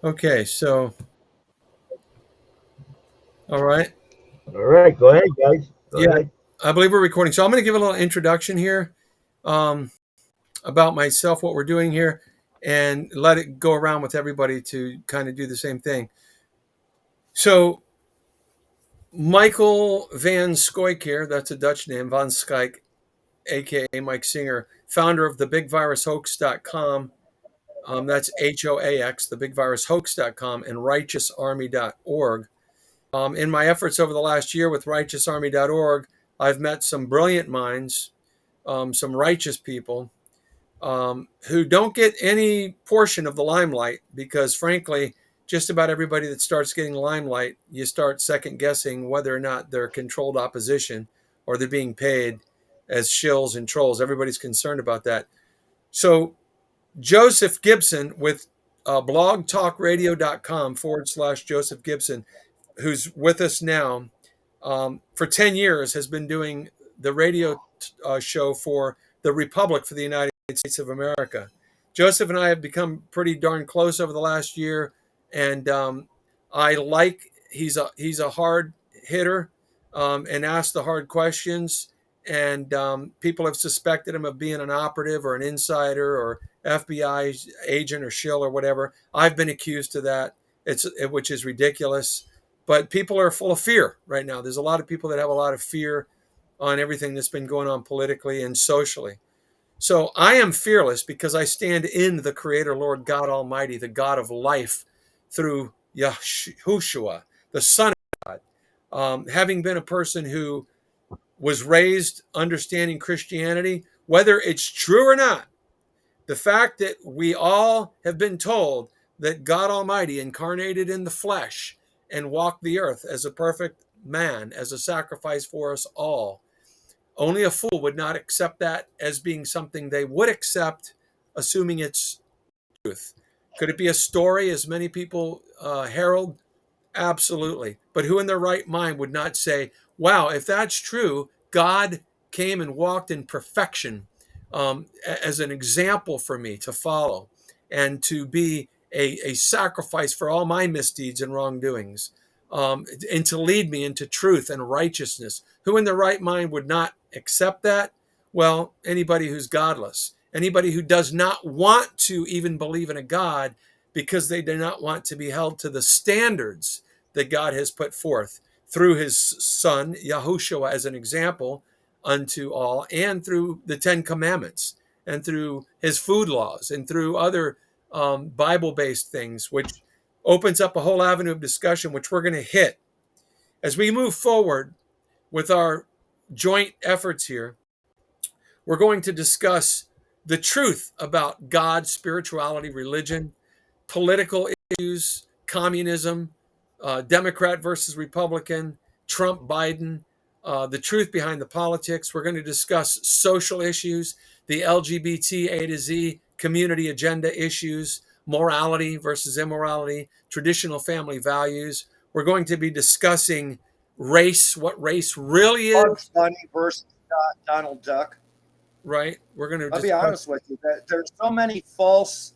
Okay, so all right. All right, go ahead, guys. Go Yeah, ahead. I believe we're recording. So I'm going to give a little introduction here um, about myself, what we're doing here, and let it go around with everybody to kind of do the same thing. So Michael Van Scoik here, that's a Dutch name, Van Skyke, aka Mike Singer, founder of thebigvirushoax.com. That's HOAX, thebigvirushoax.com, and righteousarmy.org. In my efforts over the last year with righteousarmy.org, I've met some brilliant minds, some righteous people who don't get any portion of the limelight because, frankly, just about everybody that starts getting limelight, you start second guessing whether or not they're controlled opposition or they're being paid as shills and trolls. Everybody's concerned about that. So, Joseph Gibson with blogtalkradio.com/Joseph Gibson, who's with us now, for 10 years has been doing the radio show for the Republic for the United States of America. Joseph and I have become pretty darn close over the last year, and I like he's a hard hitter and asks the hard questions. And people have suspected him of being an operative or an insider or FBI agent or shill or whatever. I've been accused of that, which is ridiculous. But people are full of fear right now. There's a lot of people that have a lot of fear on everything that's been going on politically and socially. So I am fearless because I stand in the Creator, Lord God Almighty, the God of life, through Yahushua, the Son of God. Having been a person who was raised understanding Christianity, whether it's true or not, the fact that we all have been told that God Almighty incarnated in the flesh and walked the earth as a perfect man, as a sacrifice for us all, only a fool would not accept that as being something they would accept, assuming it's truth. Could it be a story, as many people herald? Absolutely. But who in their right mind would not say, wow, if that's true, God came and walked in perfection as an example for me to follow and to be a sacrifice for all my misdeeds and wrongdoings, and to lead me into truth and righteousness? Who in their right mind would not accept that? Well, anybody who's godless, anybody who does not want to even believe in a God because they do not want to be held to the standards that God has put forth through his son, Yahushua, as an example unto all, and through the Ten Commandments, and through his food laws, and through other Bible based things, which opens up a whole avenue of discussion, which we're going to hit. As we move forward with our joint efforts here, we're going to discuss the truth about God, spirituality, religion, political issues, communism, Democrat versus Republican, Trump, Biden, the truth behind the politics. We're going to discuss social issues, the LGBT A to Z community agenda issues, morality versus immorality, traditional family values. We're going to be discussing race, what race really Bugs is, Bunny versus Donald Duck. right? We're going to I'll be discuss, honest with you. That there's so many false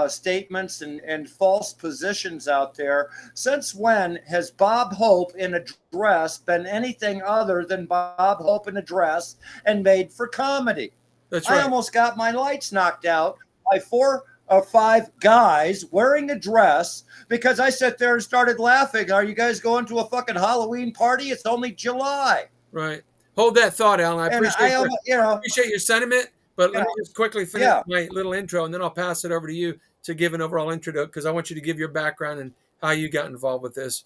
statements and false positions out there. Since when has Bob Hope in a dress been anything other than Bob Hope in a dress and made for comedy? that's I right. almost got my lights knocked out by 4 or 5 guys wearing a dress because I sat there and started laughing. Are you guys going to a fucking Halloween party? It's only July. Right. Hold that thought, Alan. I And appreciate appreciate your sentiment, but you let know, me just quickly finish yeah. my little intro, and then I'll pass it over to you to give an overall intro because I want you to give your background and how you got involved with this.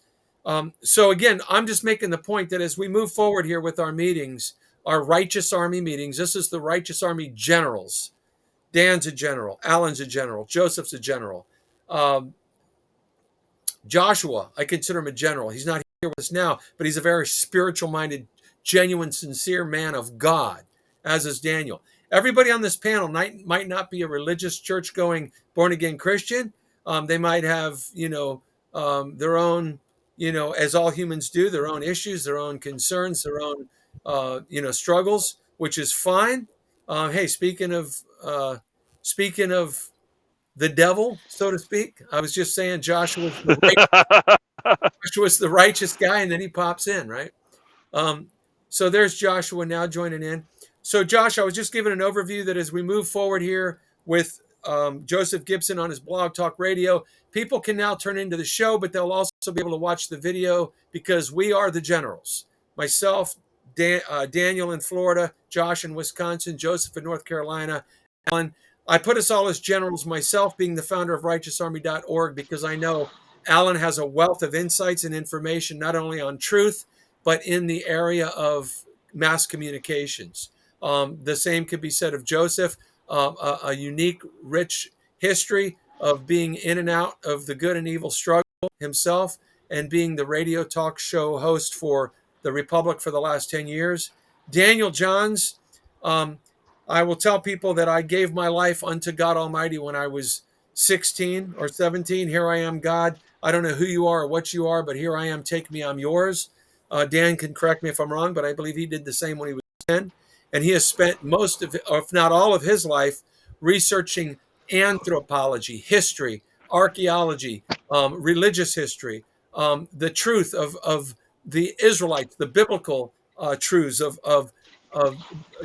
So again, I'm just making the point that as we move forward here with our meetings, our Righteous Army meetings, this is the Righteous Army generals. Dan's a general, Alan's a general, Joseph's a general. Um, Joshua, I consider him a general. He's not here with us now, but he's a very spiritual minded, genuine, sincere man of God, as is Daniel. Everybody on this panel might not be a religious, church going, born again Christian. They might have, their own, as all humans do, their own issues, their own concerns, their own, struggles, which is fine. Hey, speaking of the devil, so to speak. I was just saying Joshua's the righteous guy, and then he pops in, right? Um, so there's Joshua now joining in. So Josh, I was just giving an overview that as we move forward here with Joseph Gibson on his blog Talk Radio, people can now turn into the show, but they'll also be able to watch the video because we are the generals. Myself, Daniel in Florida, Josh in Wisconsin, Joseph in North Carolina, Alan. I put us all as generals, myself being the founder of righteousarmy.org, because I know Alan has a wealth of insights and information, not only on truth, but in the area of mass communications. The same could be said of Joseph, a unique, rich history of being in and out of the good and evil struggle himself, and being the radio talk show host for the Republic for the last 10 years. Daniel Johns, I will tell people that I gave my life unto God Almighty when I was 16 or 17. Here I am, God. I don't know who you are or what you are, but here I am. Take me, I'm yours. Dan can correct me if I'm wrong, but I believe he did the same when he was 10. And he has spent most of, if not all of his life, researching anthropology, history, archaeology, religious history, the truth of the Israelites, the biblical truths of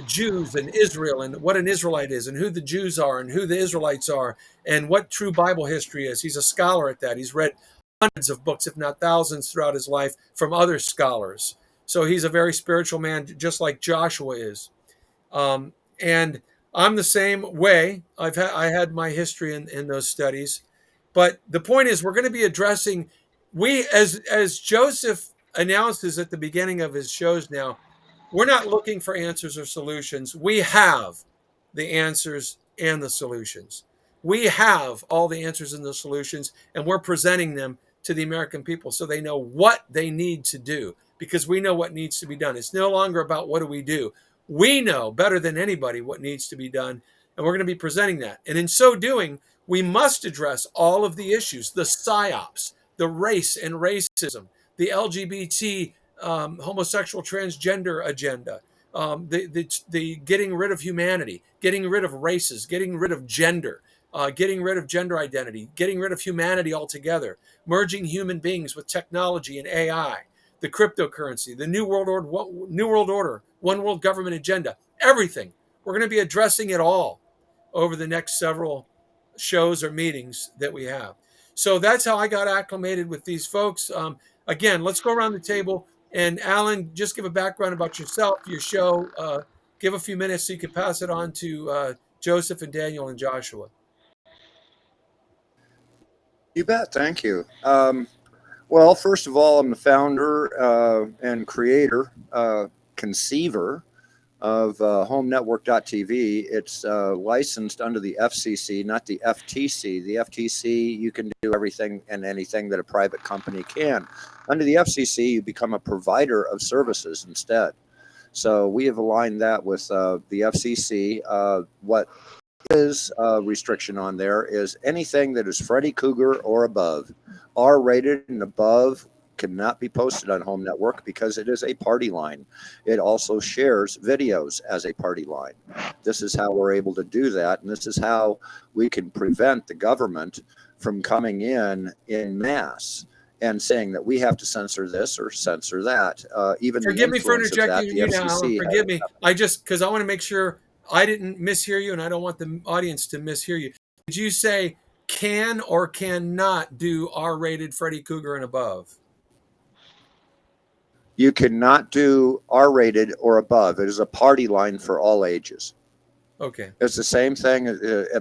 Jews and Israel, and what an Israelite is, and who the Jews are, and who the Israelites are, and what true Bible history is. He's a scholar at that. He's read hundreds of books, if not thousands, throughout his life from other scholars. So he's a very spiritual man, just like Joshua is. And I'm the same way. I had my history in those studies, but the point is, we're going to be addressing, we as Joseph announces at the beginning of his shows now, we're not looking for answers or solutions. We have the answers and the solutions. We have all the answers and the solutions, and we're presenting them to the American people so they know what they need to do, because we know what needs to be done. It's no longer about what do we do. We know better than anybody what needs to be done, and we're going to be presenting that. And in so doing, we must address all of the issues, the psyops, the race and racism, the LGBT, homosexual, transgender agenda, the getting rid of humanity, getting rid of races, getting rid of gender, getting rid of gender identity, getting rid of humanity altogether, merging human beings with technology and AI, the cryptocurrency, the New World Order, One World Government agenda, everything. We're going to be addressing it all over the next several shows or meetings that we have. So that's how I got acclimated with these folks. Again, let's go around the table. And Alan, just give a background about yourself, your show. Give a few minutes so you can pass it on to Joseph and Daniel and Joshua. You bet. Thank you. Well, first of all, I'm the founder and creator, conceiver of HomeNetwork.tv. It's licensed under the FCC, not the FTC. The FTC, you can do everything and anything that a private company can. Under the FCC, you become a provider of services instead. So we have aligned that with the FCC. What is a restriction on there is anything that is Freddy Krueger or above, R-rated and above, cannot be posted on Home Network because it is a party line. It also shares videos as a party line. This is how we're able to do that, and this is how we can prevent the government from coming in mass and saying that we have to censor this or censor that. Even forgive me for interjecting you now, Alan. Forgive me. Because I want to make sure I didn't mishear you, and I don't want the audience to mishear you. Did you say can or cannot do R-rated Freddy Krueger and above? You cannot do R-rated or above. It is a party line for all ages. Okay. It's the same thing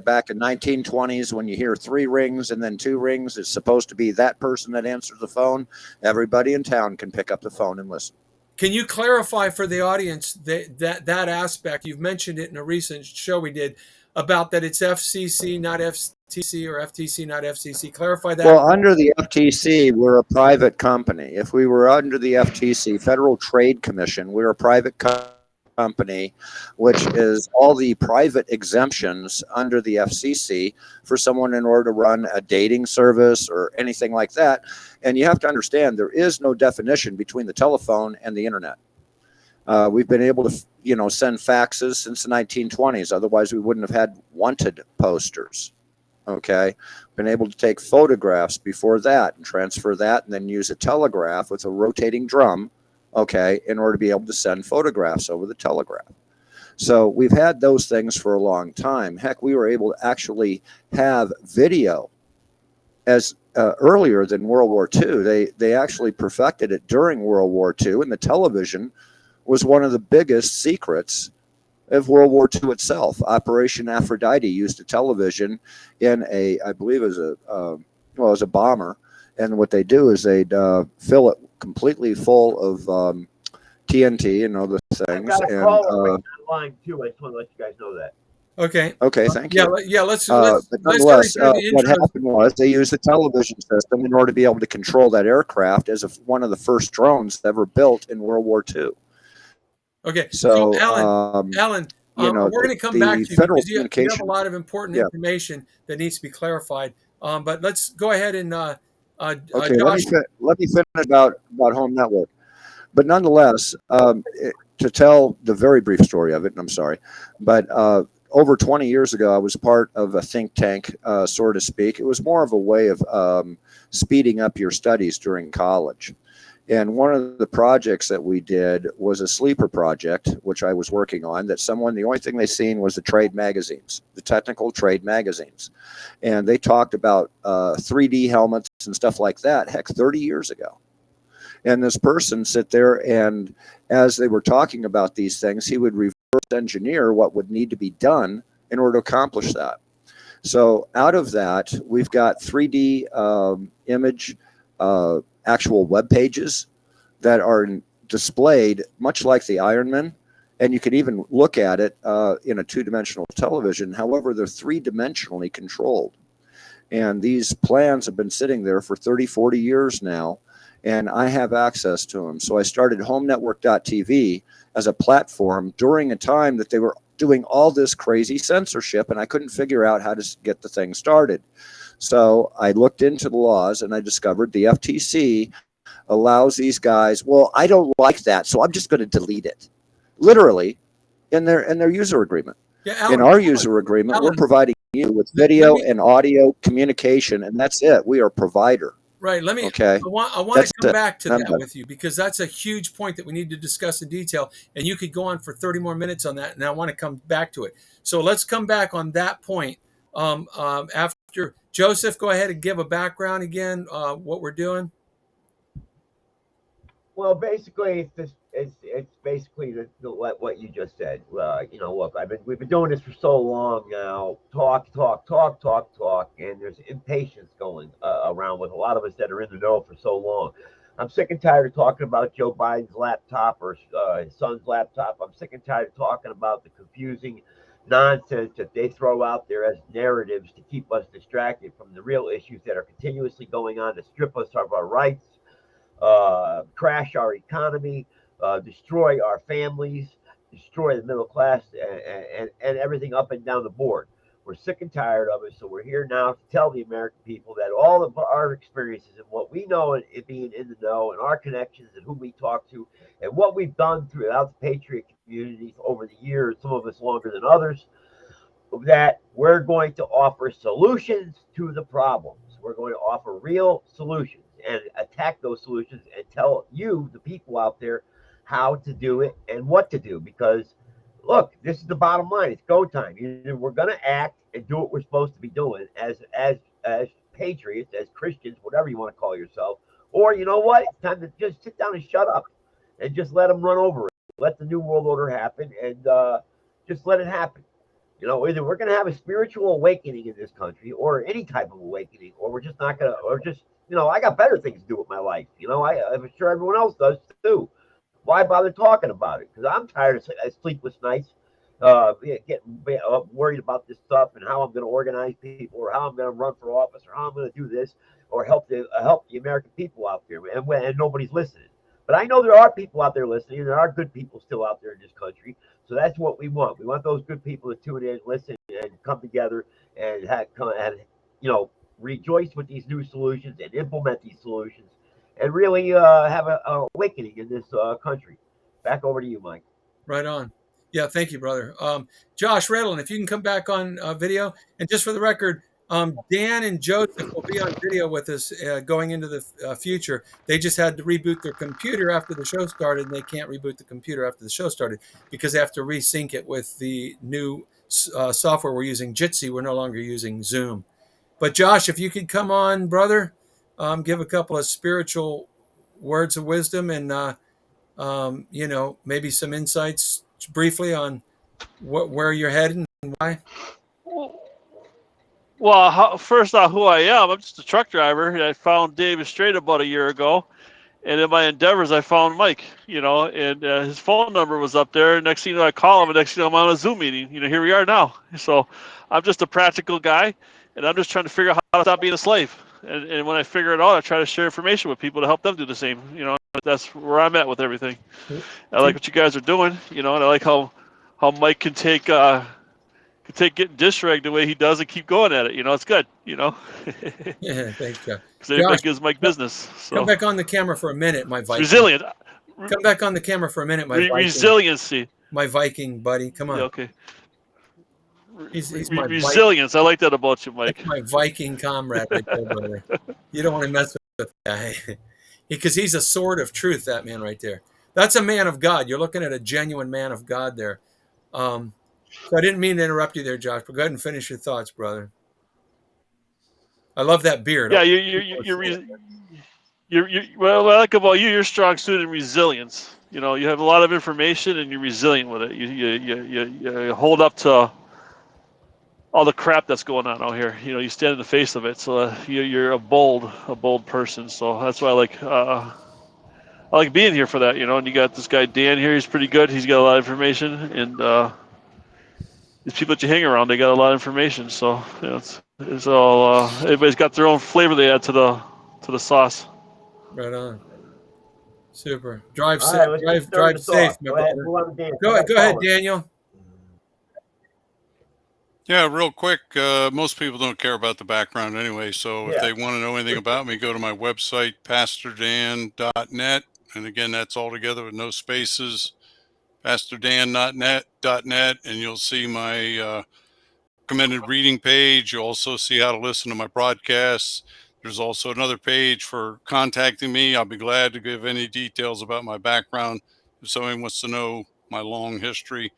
back in 1920s when you hear 3 rings and then 2 rings. It's supposed to be that person that answers the phone. Everybody in town can pick up the phone and listen. Can you clarify for the audience that aspect? You've mentioned it in a recent show we did about that it's FCC, not FTC, or FTC, not FCC. Clarify that. Well, under the FTC, we're a private company. If we were under the FTC, Federal Trade Commission, we're a private company, which is all the private exemptions under the FCC for someone in order to run a dating service or anything like that. And you have to understand there is no definition between the telephone and the internet. We've been able to, send faxes since the 1920s. Otherwise, we wouldn't have had wanted posters. Okay, been able to take photographs before that and transfer that, and then use a telegraph with a rotating drum, okay, in order to be able to send photographs over the telegraph. So we've had those things for a long time. Heck, we were able to actually have video as earlier than World War II. They actually perfected it during World War II, and the television was one of the biggest secrets of World War II itself. Operation Aphrodite used a television in I believe it was a bomber, and what they do is they'd fill it completely full of TNT and other I've things. got a And caller right online too. I just want to let you guys know that. Okay. okay, thank Yeah. you. Yeah. Let's But go nonetheless, through the what intro. happened was they used the television system in order to be able to control that aircraft as one of the first drones ever built in World War II. Okay. So, Alan, you know, we're going to come the back to you Federal because you have a Communication, lot of important yeah. information that needs to be clarified. But let's go ahead and Okay, Josh. let me finish about Home Network. But nonetheless, to tell the very brief story of it, and I'm sorry, but over 20 years ago, I was part of a think tank, so to speak. It was more of a way of speeding up your studies during college. And one of the projects that we did was a sleeper project, which I was working on, that the only thing they seen was the trade magazines, the technical trade magazines. And they talked about 3D helmets and stuff like that, heck, 30 years ago. And this person sit there, and as they were talking about these things, he would reverse engineer what would need to be done in order to accomplish that. So out of that, we've got 3D image actual web pages that are displayed much like the Ironman, and you can even look at it in a two-dimensional television. However, they're three-dimensionally controlled. And these plans have been sitting there for 30, 40 years now, and I have access to them. So I started HomeNetwork.tv as a platform during a time that they were doing all this crazy censorship, and I couldn't figure out how to get the thing started. So I looked into the laws, and I discovered the FTC allows these guys, well, I don't like that, so I'm just going to delete it. Literally, in their user agreement. Yeah, Alan, in our user agreement, we're providing you with video and audio communication, and that's it. We are a provider. Right. Let me. Okay. I want That's to come it. back to I'm that done. with you because that's a huge point that we need to discuss in detail. And you could go on for 30 more minutes on that, and I want to come back to it. So let's come back on that point after Joseph. Go ahead and give a background again. What we're doing. Well, basically, it's basically what you just said. You know, look, we've been doing this for so long now. Talk, and there's impatience going around with a lot of us that are in the know for so long. I'm sick and tired of talking about Joe Biden's laptop or his son's laptop. I'm sick and tired of talking about the confusing nonsense that they throw out there as narratives to keep us distracted from the real issues that are continuously going on to strip us of our rights, crash our economy, destroy our families, destroy the middle class, and everything up and down the board. We're sick and tired of it, so we're here now to tell the American people that all of our experiences and what we know and being in the know and our connections and who we talk to and what we've done throughout the Patriot community over the years, some of us longer than others, that we're going to offer solutions to the problems. We're going to offer real solutions and attack those solutions and tell you, the people out there, how to do it and what to do. Because, look, this is the bottom line. It's go time. Either we're going to act and do what we're supposed to be doing as patriots, as Christians, whatever you want to call yourself, or you know what? It's time to just sit down and shut up and just let them run over it. Let the new world order happen and just let it happen. You know, either we're going to have a spiritual awakening in this country or any type of awakening, or we're just not going to, or just, you know, I got better things to do with my life. You know, I'm sure everyone else does too. Why bother talking about it? Because I'm tired of sleepless nights, getting worried about this stuff and how I'm going to organize people or how I'm going to run for office or how I'm going to do this or help the American people out there. And nobody's listening. But I know there are people out there listening, and there are good people still out there in this country. So that's what we want. We want those good people to tune in, listen, and come together and you know, rejoice with these new solutions and implement these solutions, and really have an awakening in this country. Back over to you, Mike. Right on. Yeah, thank you, brother. Josh Redlin, if you can come back on video, and just for the record, Dan and Joseph will be on video with us going into the future. They just had to reboot their computer after the show started, and they can't reboot the computer after the show started because they have to resync it with the new software we're using, Jitsi. We're no longer using Zoom. But Josh, if you could come on, brother, give a couple of spiritual words of wisdom and maybe some insights briefly on where you're heading and why. Well, first off, who I am, I'm just a truck driver. I found David Strait about a year ago, and in my endeavors, I found Mike, and his phone number was up there. Next thing you know, I call him, and next thing you know, I'm on a Zoom meeting. Here we are now. So I'm just a practical guy, and I'm just trying to figure out how to stop being a slave. And when I figure it out, I try to share information with people to help them do the same. That's where I'm at with everything. I like what you guys are doing, and I like how Mike can take getting dish ragged the way he does and keep going at it. It's good. Yeah, thanks, Josh. Because everybody gives Mike business. So. Come back on the camera for a minute, my Viking. Resilient. Come back on the camera for a minute, my Viking. Resiliency. My Viking buddy, come on. Yeah, okay. He's my resilience. I like that about you, Mike. That's my Viking comrade right there, brother. You don't want to mess with that guy because he's a sword of truth. That man right there. That's a man of God. You're looking at a genuine man of God there. So I didn't mean to interrupt you there, Josh, but go ahead and finish your thoughts, brother. I love that beard. Yeah, well, what I like about you're strong suited in resilience. You have a lot of information and you're resilient with it. You hold up to all the crap that's going on out here. You stand in the face of it. So you're a bold person. So that's why I like being here for that. And you got this guy Dan here. He's pretty good. He's got a lot of information, and these people that you hang around, they got a lot of information. So it's all everybody's got their own flavor they add to the sauce. Right on. Super. Drive right, drive safe, my brother. Go ahead, Daniel. Yeah, real quick. Most people don't care about the background anyway. So if they want to know anything about me, go to my website, pastordan.net. And again, that's all together with no spaces, pastordan.net, and you'll see my recommended reading page. You'll also see how to listen to my broadcasts. There's also another page for contacting me. I'll be glad to give any details about my background if somebody wants to know my long history.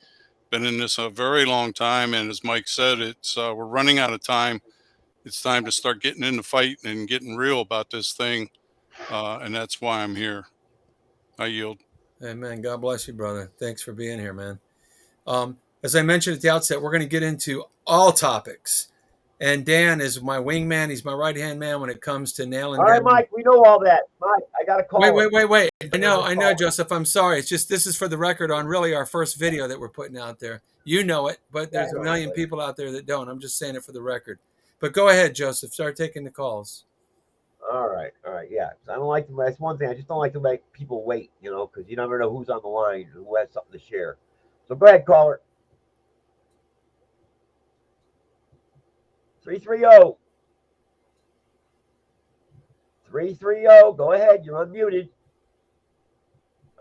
Been in this a very long time, and as Mike said, it's we're running out of time. It's time to start getting in the fight and getting real about this thing, and that's why I'm here. I yield. Amen. God bless you, brother. Thanks for being here, man. As I mentioned at the outset, we're going to get into all topics. And Dan is my wingman. He's my right-hand man when it comes to nailing down. All right, Mike, we know all that. Mike, I got a call. Wait. I know, Joseph. I'm sorry. It's just this is for the record on really our first video that we're putting out there. You know it, but there's a million people out there that don't. I'm just saying it for the record. But go ahead, Joseph. Start taking the calls. All right. Yeah, I don't like to. That's one thing. I just don't like to make people wait. Because you never know who's on the line, who has something to share. So go ahead, caller. 330. 330. Go ahead. You're unmuted.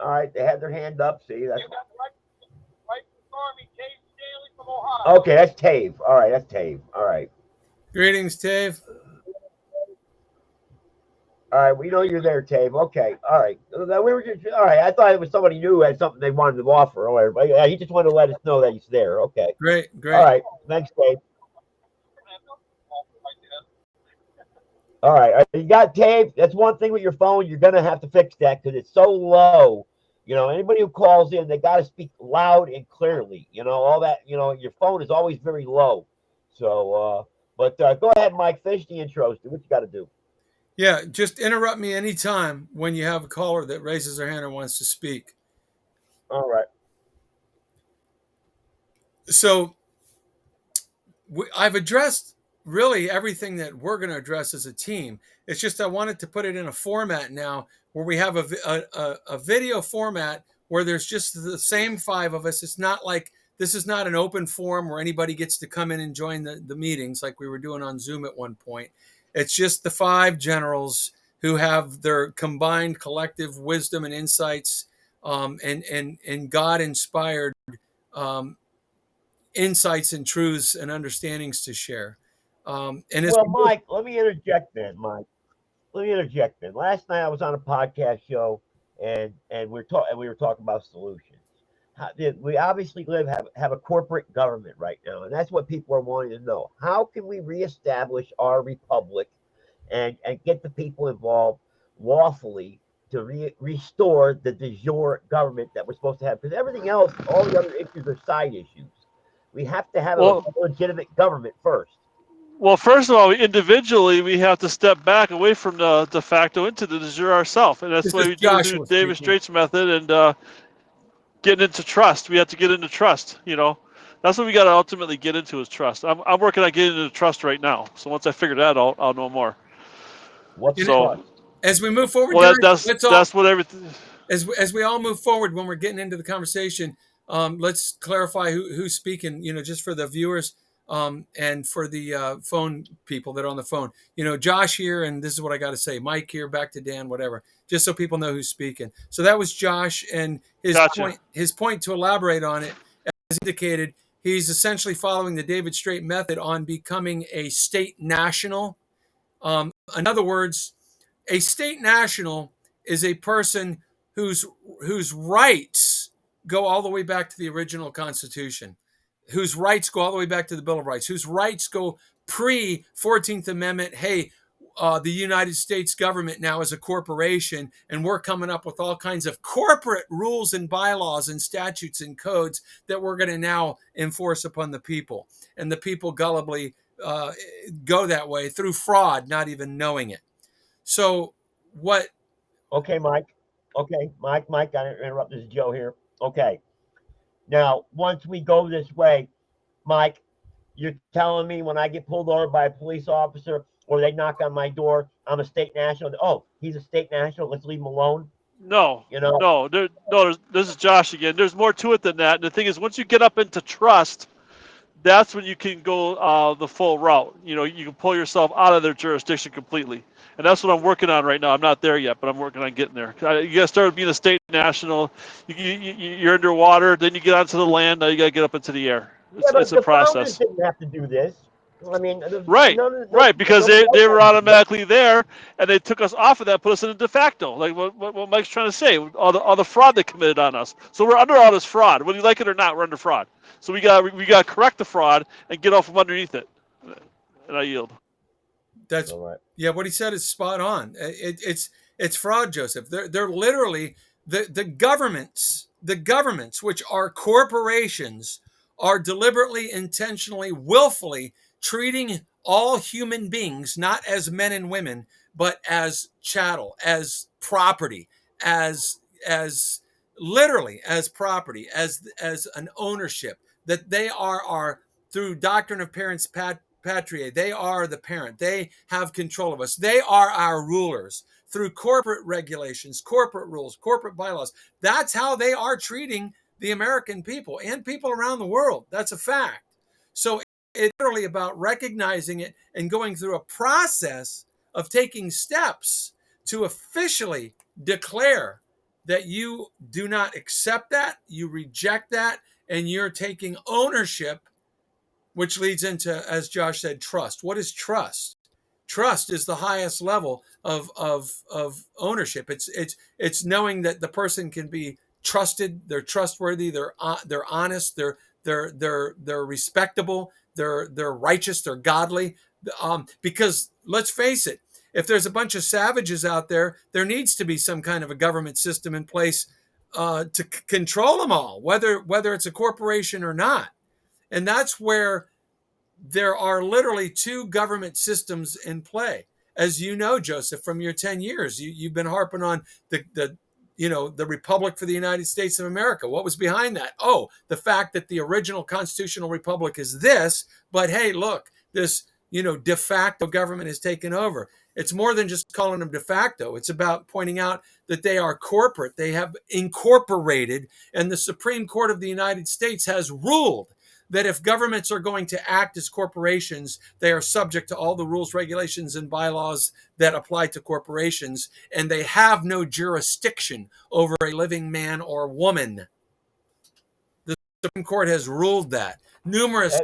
All right. They had their hand up. See, that's right before me, Tave Staley from Ohio. Okay, that's Tave. All right, that's Tave. All right. Greetings, Tave. All right, we know you're there, Tave. Okay, all right. All right. I thought it was somebody new who had something they wanted to offer. All right, yeah, he just wanted to let us know that he's there. Okay. Great. All right. Thanks, Tave. All right, you got Tave. That's one thing with your phone. You're gonna have to fix that because it's so low. Anybody who calls in, they got to speak loud and clearly. All that. Your phone is always very low. So, but go ahead, Mike. Finish the intros. Do what you got to do. Yeah, just interrupt me anytime when you have a caller that raises their hand and wants to speak. All right. So I've addressed really everything that we're going to address as a team. It's just I wanted to put it in a format now where we have a video format where there's just the same five of us. It's not like this is not an open forum where anybody gets to come in and join the meetings like we were doing on Zoom at one point. It's just the five generals who have their combined collective wisdom and insights and God-inspired insights and truths and understandings to share. And as Well, we move, Mike, let me interject then, Mike. Let me interject then. Last night I was on a podcast show, and we were talking about solutions. We obviously have a corporate government right now, and that's what people are wanting to know. How can we reestablish our republic and get the people involved lawfully to restore the de jure government that we're supposed to have? Because everything else, all the other issues are side issues. We have to have a Well, legitimate government first. well, first of all, individually, we have to step back away from the de facto into the de jure ourselves, and that's this why is we do through Joshua David speaking. Straight's method and getting into trust. We have to get into trust. That's what we got to ultimately get into is trust. I'm working on getting into trust right now. So once I figure that out, I'll know more. What's And So, trust? as we move forward, well, guys, let's all that's what everything. as we all move forward when we're getting into the conversation, let's clarify who's speaking. Just for the viewers, and for the phone people that are on the phone. Josh here, and this is what I got to say. Mike here, back to Dan, whatever. Just so people know who's speaking. So that was Josh, and his Gotcha. point to elaborate on it, as indicated, he's essentially following the David Straight method on becoming a state national. In other words, a state national is a person whose rights go all the way back to the original Constitution, whose rights go all the way back to the Bill of Rights, whose rights go pre 14th Amendment. Hey, the United States government now is a corporation, and we're coming up with all kinds of corporate rules and bylaws and statutes and codes that we're going to now enforce upon the people. And the people gullibly go that way through fraud, not even knowing it. So what? Okay, Mike. Okay, Mike, I didn't interrupt. This is Joe here. Okay. Now, once we go this way, Mike, you're telling me when I get pulled over by a police officer or they knock on my door, I'm a state national. Oh, he's a state national. Let's leave him alone. No, You know? no, this is Josh again. There's more to it than that. And the thing is, once you get up into trust, that's when you can go the full route. You can pull yourself out of their jurisdiction completely. And that's what I'm working on right now. I'm not there yet, but I'm working on getting there. You got to start being a state national. You're underwater, then you get onto the land. Now you got to get up into the air. It's a the founders process. didn't have to do this. I mean, Right, right, because they were automatically there, and they took us off of that, put us in a de facto, like what Mike's trying to say, all the fraud they committed on us. So we're under all this fraud, whether you like it or not. We're under fraud. So we got to correct the fraud and get off from underneath it. And I yield. That's all right. Yeah. What he said is spot on. It's fraud, Joseph. They're literally the governments, which are corporations, are deliberately, intentionally, willfully treating all human beings not as men and women, but as chattel, as property, as literally as property, as an ownership. That they are through doctrine of parents patriae. They are the parent. They have control of us. They are our rulers through corporate regulations, corporate rules, corporate bylaws. That's how they are treating the American people and people around the world. That's a fact. So it's literally about recognizing it and going through a process of taking steps to officially declare that you do not accept that, you reject that, and you're taking ownership, which leads into, as Josh said, trust. What is trust? Trust is the highest level of ownership. It's knowing that the person can be trusted, they're trustworthy, they're honest, they're respectable, they're righteous, they're godly. Because let's face it, if there's a bunch of savages out there, there needs to be some kind of a government system in place to control them all, whether it's a corporation or not. And that's where there are literally two government systems in play. As you know, Joseph, from your 10 years, you've been harping on the Republic for the United States of America. What was behind that? Oh, the fact that the original constitutional republic is this, but hey, look, this, de facto government has taken over. It's more than just calling them de facto. It's about pointing out that they are corporate. They have incorporated, and the Supreme Court of the United States has ruled that if governments are going to act as corporations, they are subject to all the rules, regulations, and bylaws that apply to corporations, and they have no jurisdiction over a living man or woman. The Supreme Court has ruled that. Numerous.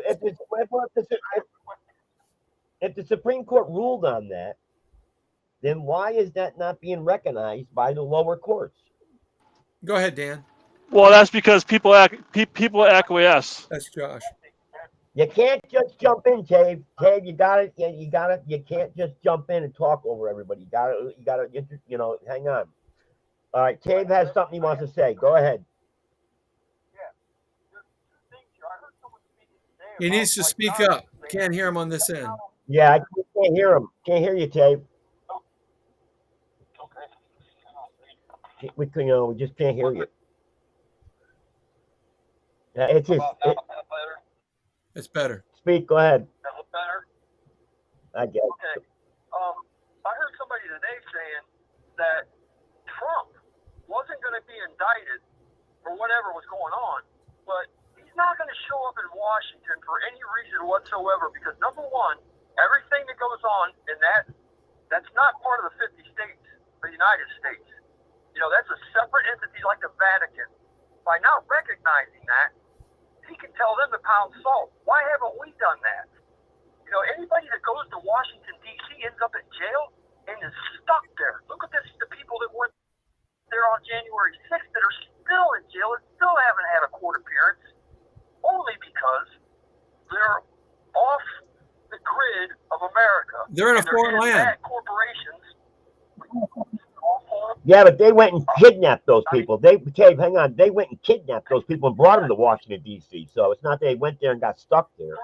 if the Supreme Court ruled on that, then why is that not being recognized by the lower courts? Go ahead, Dan. Well, that's because people acquiesce. That's Josh. You can't just jump in, Dave. Dave, you got it. You can't just jump in and talk over everybody. You gotta, hang on. All right, Dave has something he wants to say. Go ahead. He needs to speak up. Can't hear him on this end. Yeah, I can't hear him. Can't hear you, Dave. We just can't hear you. It's just It's better. speak. Go ahead. That look better? I guess. Okay. I heard somebody today saying that Trump wasn't going to be indicted for whatever was going on, but he's not going to show up in Washington for any reason whatsoever because, number one, everything that goes on in that's not part of the 50 states, the United States. That's a separate entity like the Vatican. By not recognizing that, he can tell them to pound salt. Why haven't we done that? Anybody that goes to Washington, D.C. ends up in jail and is stuck there. Look at the people that went there on January 6th that are still in jail and still haven't had a court appearance, only because they're off the grid of America. They're in a foreign land. Bad corporations. Yeah, but they went and kidnapped those people. Dave, hang on. They went and kidnapped those people and brought them to Washington, D.C. So it's not they went there and got stuck there. So,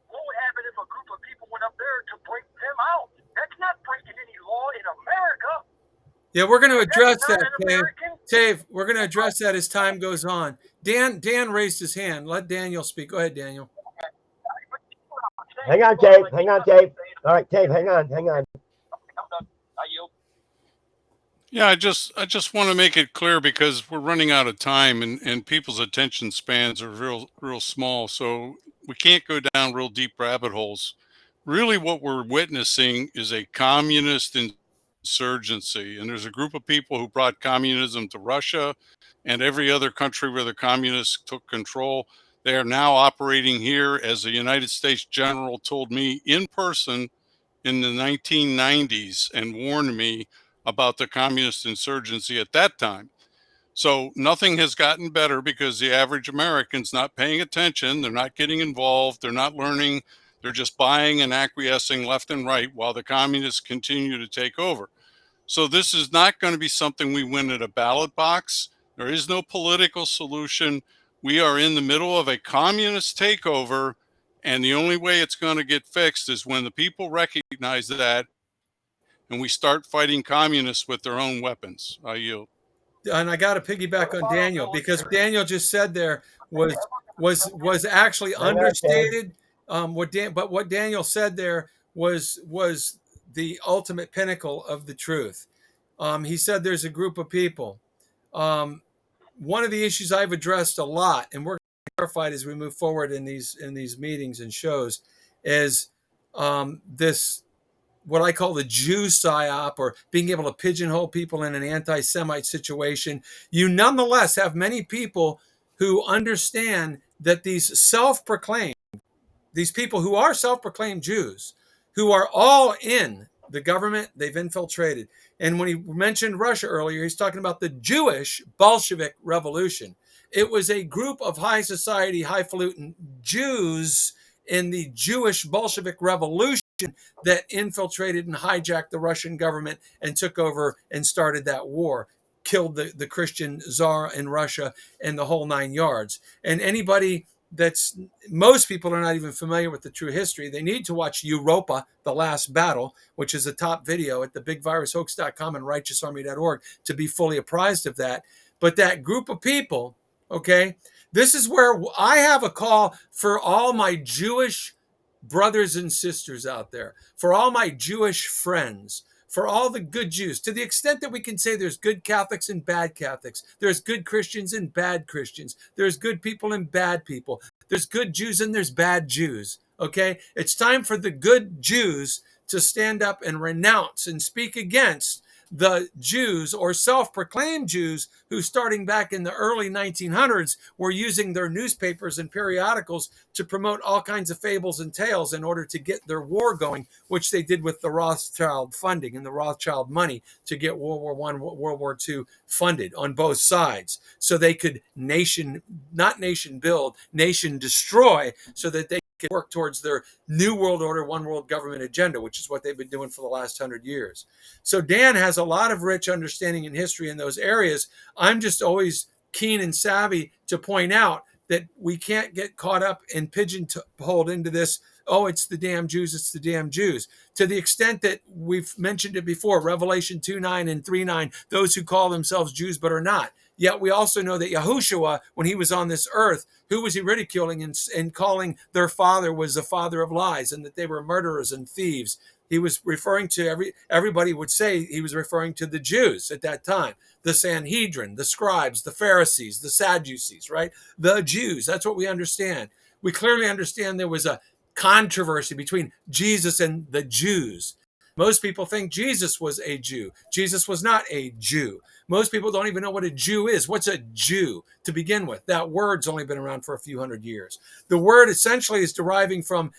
what would happen if a group of people went up there to break them out? That's not breaking any law in America. Yeah, we're going to address That's not that, an Dave. American. Dave, we're going to address that as time goes on. Dan raised his hand. Let Daniel speak. Go ahead, Daniel. Hang on, Dave. Hang on, Dave. All right, Dave, hang on. I'm done. I yield. Yeah, I just want to make it clear because we're running out of time and people's attention spans are real small. So we can't go down real deep rabbit holes. Really what we're witnessing is a communist insurgency. And there's a group of people who brought communism to Russia and every other country where the communists took control. They are now operating here, as the United States general told me in person in the 1990s and warned me about the communist insurgency at that time. So nothing has gotten better because the average American's not paying attention. They're not getting involved. They're not learning. They're just buying and acquiescing left and right while the communists continue to take over. So this is not going to be something we win at a ballot box. There is no political solution. We are in the middle of a communist takeover, and the only way it's going to get fixed is when the people recognize that and we start fighting communists with their own weapons. I yield. And I got to piggyback on Daniel because what Daniel just said there was actually understated. What Daniel said there was the ultimate pinnacle of the truth. He said there's a group of people. One of the issues I've addressed a lot, and we're clarified as we move forward in these meetings and shows, is this what I call the Jew psyop, or being able to pigeonhole people in an anti-Semite situation. You nonetheless have many people who understand that these people who are self-proclaimed Jews, who are all in the government, they've infiltrated. And when he mentioned Russia earlier, he's talking about the Jewish Bolshevik Revolution. It was a group of high society, highfalutin Jews in the Jewish Bolshevik Revolution that infiltrated and hijacked the Russian government and took over and started that war, killed the Christian Tsar in Russia and the whole 9 yards. And most people are not even familiar with the true history. They need to watch Europa, The Last Battle, which is a top video at thebigvirushoax.com and righteousarmy.org to be fully apprised of that. But that group of people, okay, this is where I have a call for all my Jewish brothers and sisters out there, for all my Jewish friends, for all the good Jews, to the extent that we can say there's good Catholics and bad Catholics, there's good Christians and bad Christians, there's good people and bad people, there's good Jews and there's bad Jews, okay? It's time for the good Jews to stand up and renounce and speak against the Jews or self-proclaimed Jews who, starting back in the early 1900s, were using their newspapers and periodicals to promote all kinds of fables and tales in order to get their war going, which they did with the Rothschild funding and the Rothschild money to get World War I, World War II funded on both sides, so they could not nation build, nation destroy, so that they could work towards their new world order, one world government agenda, which is what they've been doing for the last 100 years. So Dan has a lot of rich understanding in history in those areas. I'm just always keen and savvy to point out that we can't get caught up and pigeonholed into this, oh, it's the damn Jews, it's the damn Jews. To the extent that we've mentioned it before, Revelation 2:9 and 3:9, those who call themselves Jews but are not. Yet we also know that Yahushua, when he was on this earth, who was he ridiculing and calling their father was the father of lies, and that they were murderers and thieves? He was referring to everybody would say he was referring to the Jews at that time, the Sanhedrin, the scribes, the Pharisees, the Sadducees, right? The Jews. That's what we understand. We clearly understand there was a controversy between Jesus and the Jews. Most people think Jesus was a Jew. Jesus was not a Jew. Most people don't even know what a Jew is. What's a Jew to begin with? That word's only been around for a few hundred years. The word essentially is deriving from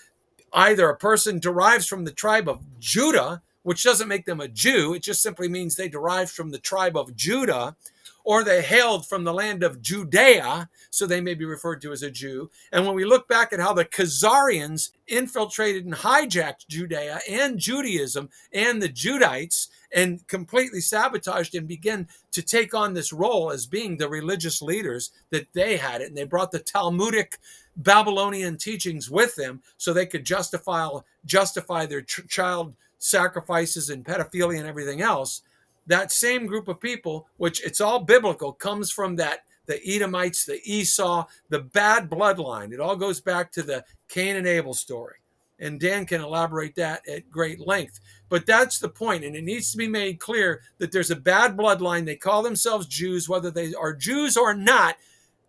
either a person derives from the tribe of Judah, which doesn't make them a Jew. It just simply means they derived from the tribe of Judah, or they hailed from the land of Judea, so they may be referred to as a Jew. And when we look back at how the Khazarians infiltrated and hijacked Judea and Judaism and the Judites and completely sabotaged and began to take on this role as being the religious leaders, that they had it. And they brought the Talmudic Babylonian teachings with them so they could justify their child sacrifices and pedophilia and everything else. That same group of people, which it's all biblical, comes from the Edomites, the Esau, the bad bloodline. It all goes back to the Cain and Abel story. And Dan can elaborate that at great length. But that's the point, and it needs to be made clear that there's a bad bloodline. They call themselves Jews, whether they are Jews or not.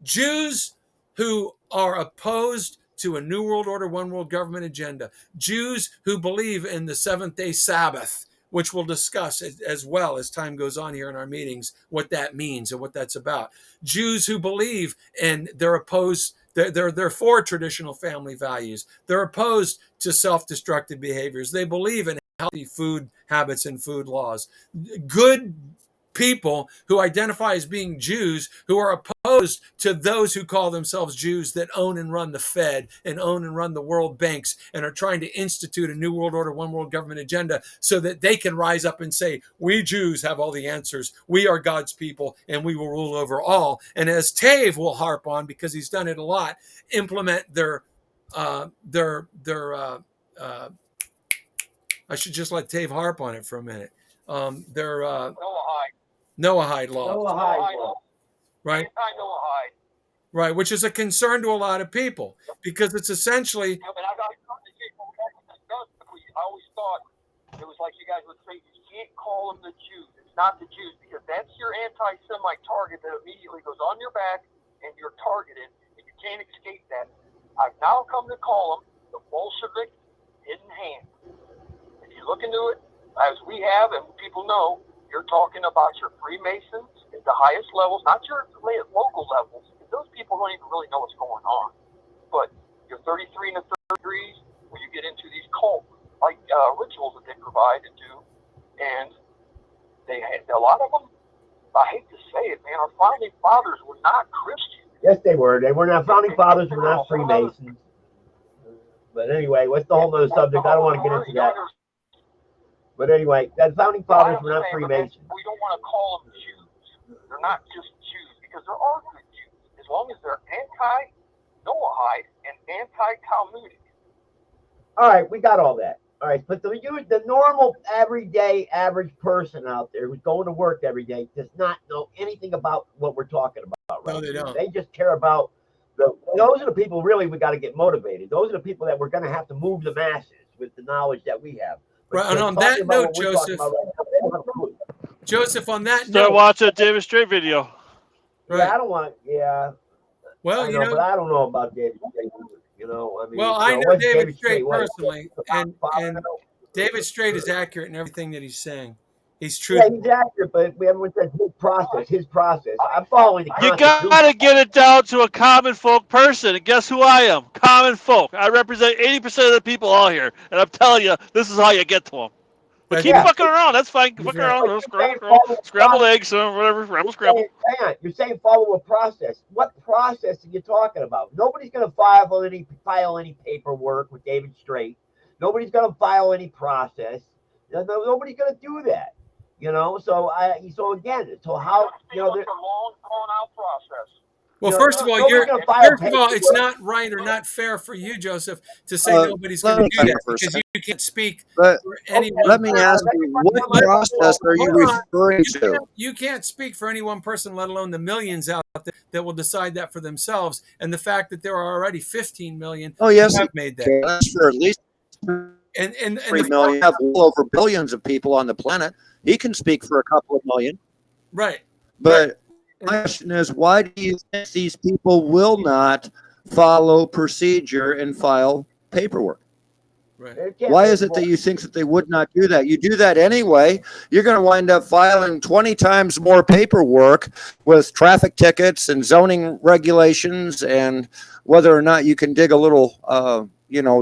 Jews who are opposed to a New World Order, one world government agenda. Jews who believe in the seventh-day Sabbath, which we'll discuss as well as time goes on here in our meetings, what that means and what that's about. Jews who believe and they're opposed, they're for traditional family values. They're opposed to self-destructive behaviors. They believe in healthy food habits and food laws. Good people who identify as being Jews, who are opposed to those who call themselves Jews, that own and run the Fed and own and run the world banks and are trying to institute a new world order, one world government agenda so that they can rise up and say, we Jews have all the answers. We are God's people and we will rule over all. And as Tave will harp on, because he's done it a lot, implement their I should just let Tave harp on it for a minute. Their Noahide law. Noahide law. Right? Anti-Noahide. Right, which is a concern to a lot of people because it's essentially. Yeah, but I always thought it was like you guys would say, you can't call them the Jews. It's not the Jews because that's your anti-Semite target that immediately goes on your back and you're targeted and you can't escape that. I've now come to call them the Bolshevik hidden hand. If you look into it, as we have and people know, you're talking about your Freemasons at the highest levels, not your local levels, because those people don't even really know what's going on. But your 33 and the 30 degrees, where you get into these cult-like rituals that they provide and do, and they had a lot of them. I hate to say it, man. Our founding fathers were not Christians. Yes, they were. They were not founding fathers. Were not Freemasons. But anyway, what's the whole other subject? I don't want to get into that. But anyway, the founding fathers were not Freemasons. We don't want to call them Jews. They're not just Jews because there are good Jews as long as they're anti-Noahide and anti-Talmudic. All right, we got all that. All right, but the normal, everyday, average person out there who's going to work every day does not know anything about what we're talking about. Right? No, they don't. They just care about those are the people really we got to get motivated. Those are the people that we're going to have to move the masses with the knowledge that we have. Right, and on that note, Joseph, on that Start note, watching a David Strait video. right? Yeah, I don't want. Yeah. Well, but I don't know about David Strait. I mean, well, I know what's David Strait what? personally, and David Strait is accurate in everything that he's saying. He's Yeah, truthful. he's accurate, but everyone says his process. I'm following the You Constitution. gotta get it down to a common folk person, and guess who I am? Common folk. I represent 80% of the people out here, and I'm telling you, this is how you get to them. But keep Yeah. fucking around. That's fine. He's Fuck right. around. But Scramble, you're saying follow a scramble process. eggs, whatever. Scramble, You're scramble. saying, hang on, you're saying follow a process. What process are you talking about? Nobody's going to file any paperwork with David Straight. Nobody's going to file any process. Nobody's going to do that. So again, so how It's a long, drawn out process. Well, You know, first of all, nobody's gonna file it's paperwork. not right or not fair for you, Joseph, to say nobody's let going me to cut do in that for a because second. you can't speak But for any Okay, one let me person. ask you, what process are you Hold on. referring to? You can't speak for any one person, let alone the millions out there that will decide that for themselves. And the fact that there are already 15 million Oh, who yes, have made that. that's for at least And 3 million. You have well over billions of people on the planet. He can speak for a couple of million. right. But my question is, why do you think these people will not follow procedure and file paperwork? Right. Why is it that you think that they would not do that? You do that anyway, you're going to wind up filing 20 times more paperwork with traffic tickets and zoning regulations and whether or not you can dig a little,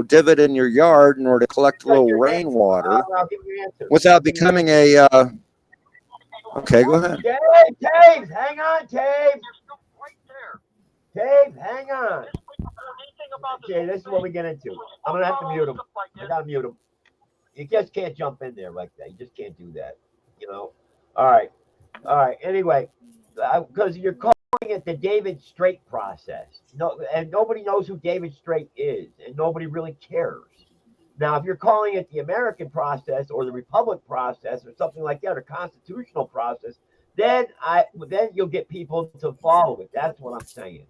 divot in your yard in order to collect a little rainwater I'll give you an answer. without becoming a. Okay, go ahead. Dave, hang on, Dave. You're still right there. Dave, hang on. Anything about Okay, this is what we get into. I'm gonna have to mute him. I gotta mute him. You just can't jump in there like that. You just can't do that. All right. Anyway, because you're calling it the David Straight process. No, and nobody knows who David Straight is, and nobody really cares. Now, if you're calling it the American process or the Republic process or something like that, or constitutional process, then you'll get people to follow it. That's what I'm saying.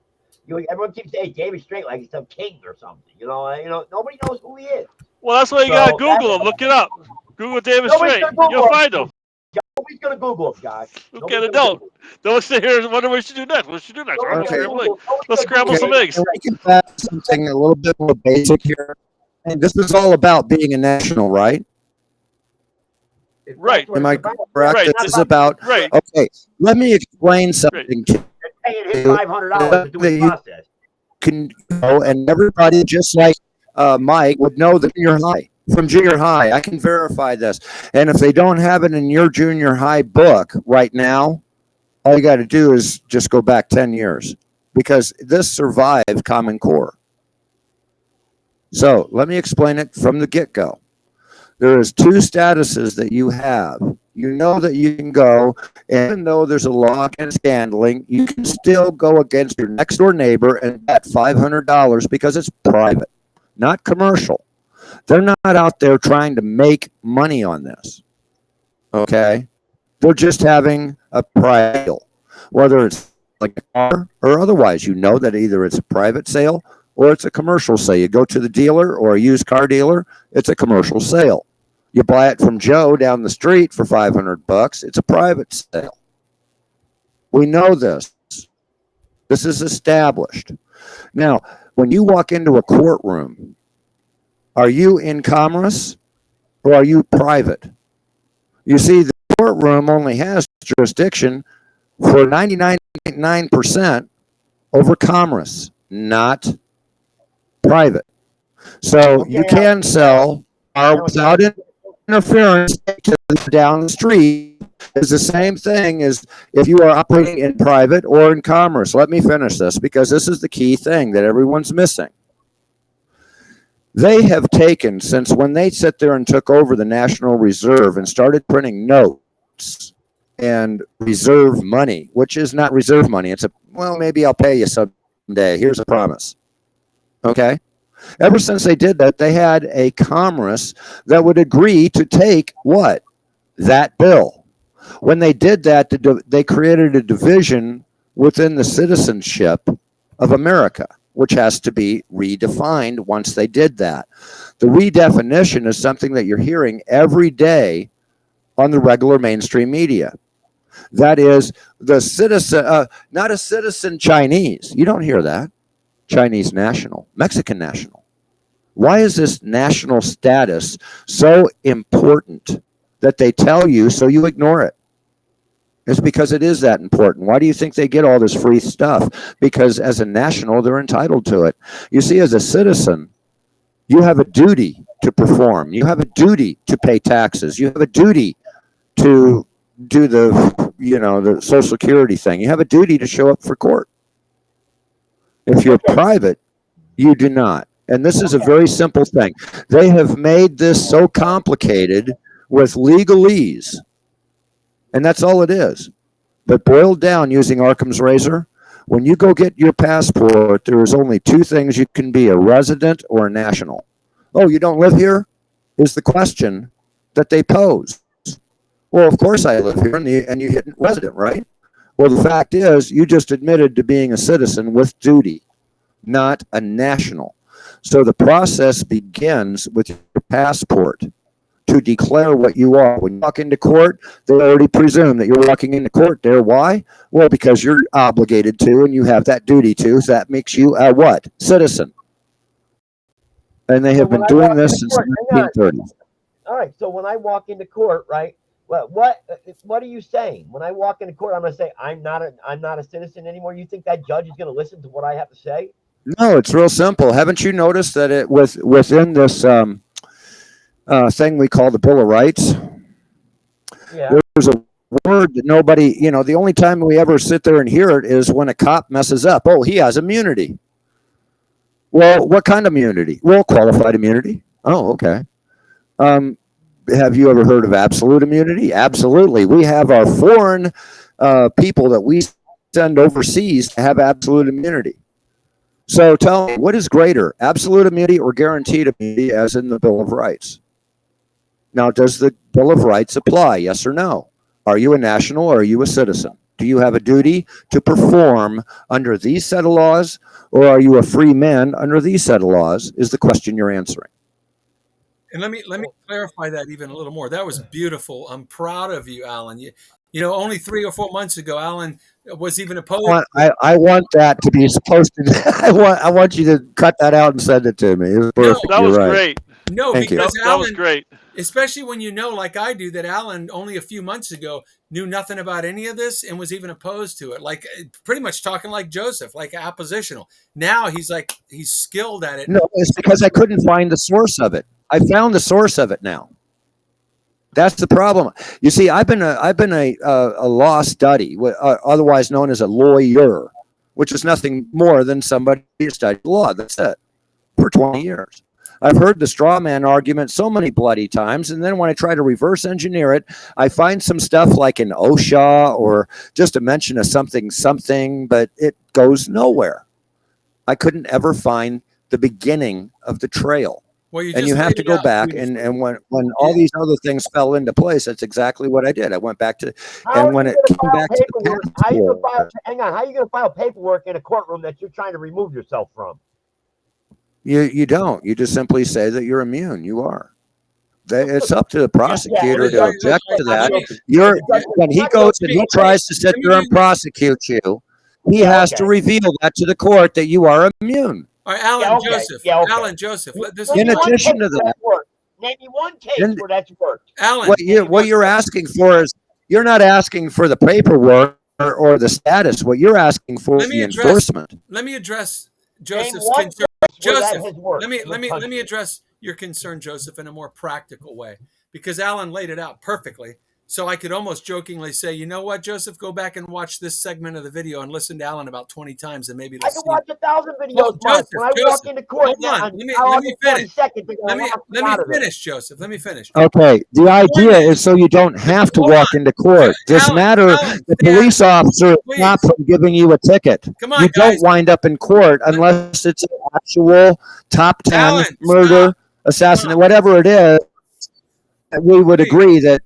Everyone keeps saying David Straight like he's some king or something. Nobody knows who he is. Well, that's why you gotta Google him. Look it up. Google David Straight. You'll find him. Nobody's gonna Google him, Josh. Okay, don't. Don't sit here and wonder what we should do next. What should we do next? Okay. Let's scramble some eggs. Can we get back to something a little bit more basic here? And this is all about being a national, right? Right. Am I correct? Right. This is about. Right. Okay, let me explain something. Paying him $500 to do his process. Can and everybody, just like Mike, would know that junior high from junior high. I can verify this. And if they don't have it in your junior high book right now, all you got to do is just go back 10 years because this survived Common Core. So let me explain it from the get-go. There is two statuses that you have. You know that you can go, even though there's a law against gambling, you can still go against your next door neighbor and bet $500 because it's private, not commercial. They're not out there trying to make money on this. Okay? They're just having a private deal, whether it's like a car or otherwise. You know that either it's a private sale or it's a commercial sale. You go to the dealer or a used car dealer, it's a commercial sale. You buy it from Joe down the street for $500. It's a private sale. We know this. This is established. Now, when you walk into a courtroom, are you in commerce or are you private? You see, the courtroom only has jurisdiction for 99.9% over commerce, not private. So you can sell without interference down the street. Is the same thing as if you are operating in private or in commerce. Let me finish this because this is the key thing that everyone's missing. They have taken, since when they sat there and took over the National Reserve and started printing notes and reserve money, which is not reserve money. It's maybe I'll pay you someday. Here's a promise. Okay? Ever since they did that, they had a Congress that would agree to take what? That bill. When they did that, they created a division within the citizenship of America, which has to be redefined once they did that. The redefinition is something that you're hearing every day on the regular mainstream media. That is the citizen, not a citizen Chinese. You don't hear that. Chinese national, Mexican national. Why is this national status so important that they tell you so you ignore it. It's because it is that important. Why do you think they get all this free stuff? Because as a national, they're entitled to it. You see, as a citizen, you have a duty to perform. You have a duty to pay taxes. You have a duty to do the Social Security thing. You have a duty to show up for court. If you're private, you do not. And this is a very simple thing. They have made this so complicated with legalese. And that's all it is. But boiled down using Occam's razor, when you go get your passport, there is only two things you can be: a resident or a national. Oh, you don't live here? Is the question that they pose. Well, of course I live here, and you hit resident, right? Well, the fact is, you just admitted to being a citizen with duty, not a national. So the process begins with your passport to declare what you are. When you walk into court, they already presume that you're walking into court there. Why? Well, because you're obligated to, and you have that duty to. So that makes you a what? Citizen. And they have been doing this since the 1930s. All right. So when I walk into court, right? What are you saying? When I walk into court, I'm going to say I'm not a citizen anymore. You think that judge is going to listen to what I have to say? No, it's real simple. Haven't you noticed that it within this thing we call the Bill of Rights? Yeah. There's a word that nobody, the only time we ever sit there and hear it is when a cop messes up. Oh, he has immunity. Well, what kind of immunity? Well, qualified immunity. Oh, okay. Have you ever heard of absolute immunity? Absolutely. We have our foreign people that we send overseas to have absolute immunity. So tell me, what is greater, absolute immunity or guaranteed immunity, as in the Bill of Rights? Now, does the Bill of Rights apply? Yes or no? Are you a national or are you a citizen? Do you have a duty to perform under these set of laws, or are you a free man under these set of laws, is the question you're answering. And let me clarify that even a little more. That was beautiful. I'm proud of you, Alan. Only 3 or 4 months ago, Alan was even opposed. I want that to be posted. I want you to cut that out and send it to me. It was perfect. That was You're right. great. No, Thank you. because That was Alan, great. especially when like I do, that Alan only a few months ago knew nothing about any of this and was even opposed to it. Like pretty much talking like Joseph, like oppositional. Now he's skilled at it. No, it's because I couldn't find the source of it. I found the source of it now. That's the problem. You see, I've been a law study, otherwise known as a lawyer, which is nothing more than somebody who studied law. That's it, for 20 years. I've heard the straw man argument so many bloody times, and then when I try to reverse engineer it, I find some stuff like an OSHA or just a mention of something, but it goes nowhere. I couldn't ever find the beginning of the trail. Well, And you have to go back, and when all these other things fell into place, that's exactly what I did. I went back to, and when it came back to the how are you going passport, to file paperwork in a courtroom that you're trying to remove yourself from? you don't. You just simply say that you're immune. You are. It's up to the prosecutor to object to that. When he goes and he tries to sit there and prosecute you, he has to reveal that to the court that you are immune. All right, Alan Joseph. Alan Joseph. In addition to that, name me one case where that's worked. Alan, what you're asking for is, you're not asking for the paperwork or the status. What you're asking for is the enforcement. Let me address Joseph's concern. Joseph, let me address your concern, Joseph, in a more practical way, because Alan laid it out perfectly. So I could almost jokingly say, you know what, Joseph, go back and watch this segment of the video and listen to Alan about 20 times, and maybe I can watch 1,000 videos. When I walk into court, let me finish. Let me finish, Joseph. Let me finish. Okay, the idea is so you don't have to walk into court. This matter, the police officer is not giving you a ticket. Come on, you don't wind up in court unless it's an actual top 10 murder, assassination, whatever it is. We would agree that,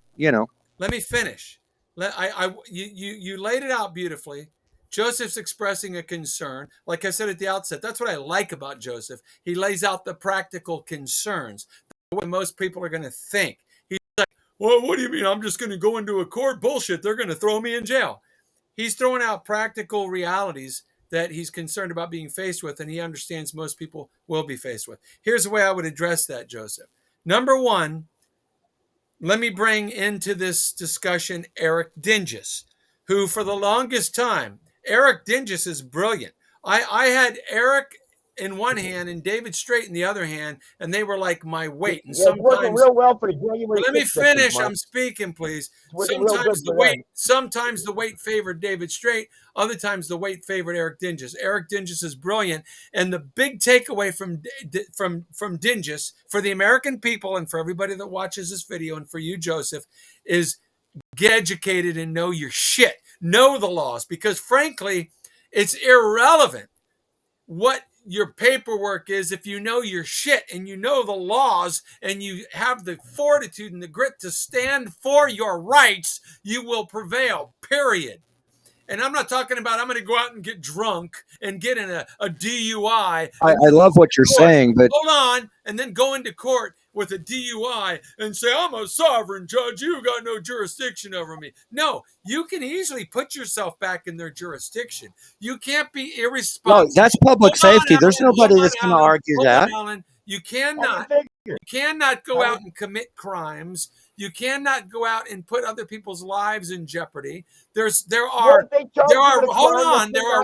Let me finish. You laid it out beautifully. Joseph's expressing a concern. Like I said at the outset, that's what I like about Joseph. He lays out the practical concerns, the way most people are going to think. He's like, well, what do you mean? I'm just going to go into a court? Bullshit. They're going to throw me in jail. He's throwing out practical realities that he's concerned about being faced with, and he understands most people will be faced with. Here's the way I would address that, Joseph. Number one, let me bring into this discussion Eric Dinges, who for the longest time, Eric Dinges is brilliant. I had Eric in one hand and David Straight in the other hand, and they were like my weight. And Yeah, it's working sometimes, real well for the January let me 6th victims, finish. Mike. I'm speaking, please. It's working real good for them. Sometimes the weight favored David Straight. Other times the weight favored Eric Dinges. Eric Dinges is brilliant, and the big takeaway from Dinges for the American people and for everybody that watches this video and for you, Joseph, is get educated and know your shit. Know the laws, because frankly, it's irrelevant what your paperwork is. If you know your shit and you know the laws and you have the fortitude and the grit to stand for your rights, you will prevail, period. And I'm not talking about I'm going to go out and get drunk and get in a DUI. I love what you're saying, but hold on, and then go into court with a DUI and say, I'm a sovereign judge, you got no jurisdiction over me. No, you can easily put yourself back in their jurisdiction. You can't be no, irresponsible. that's public safety. There's nobody that's going to argue that. Alan, you cannot go out and commit crimes. You cannot go out and put other people's lives in jeopardy. There are